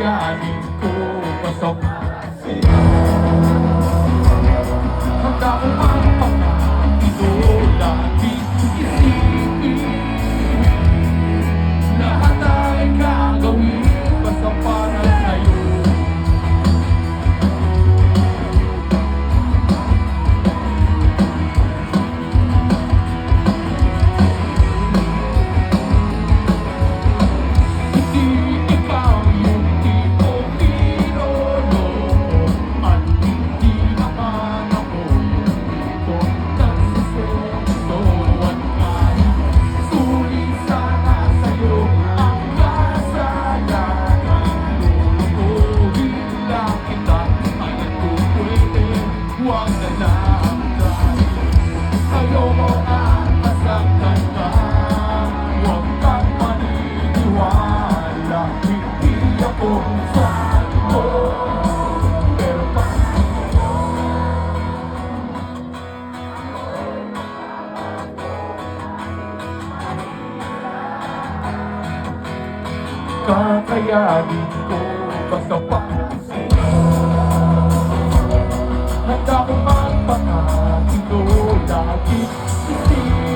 kakayanin ko basta sa'yo. Handa ko magpapakito, laging isipin lahat ay gagawin basta para sa'yo. Kakayanin ko basta para sa'yo. Handa ko magpakatino, laging isipin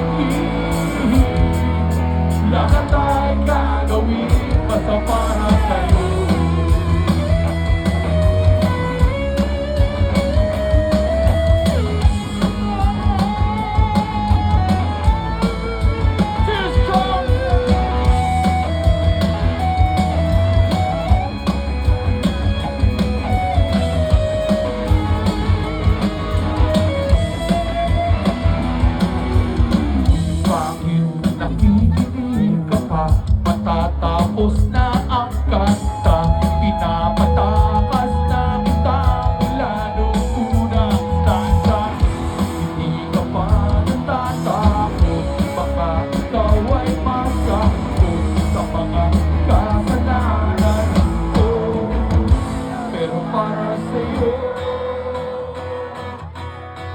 lahat ay gagawin basta para sa'yo. Matatapos na ang kanta, pinapatakas na kita mula nung unang stanza. Hindi ka pa natatakot, baka ikaw ay masakot sa mga kasalanan ko. Pero para sa'yo,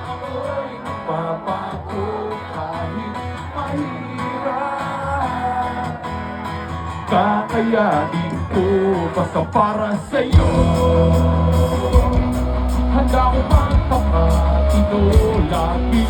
ako'y magpapako kahit mahirap. Kakayanin ko basta para sa'yo. Handa ko magpapatino, lagi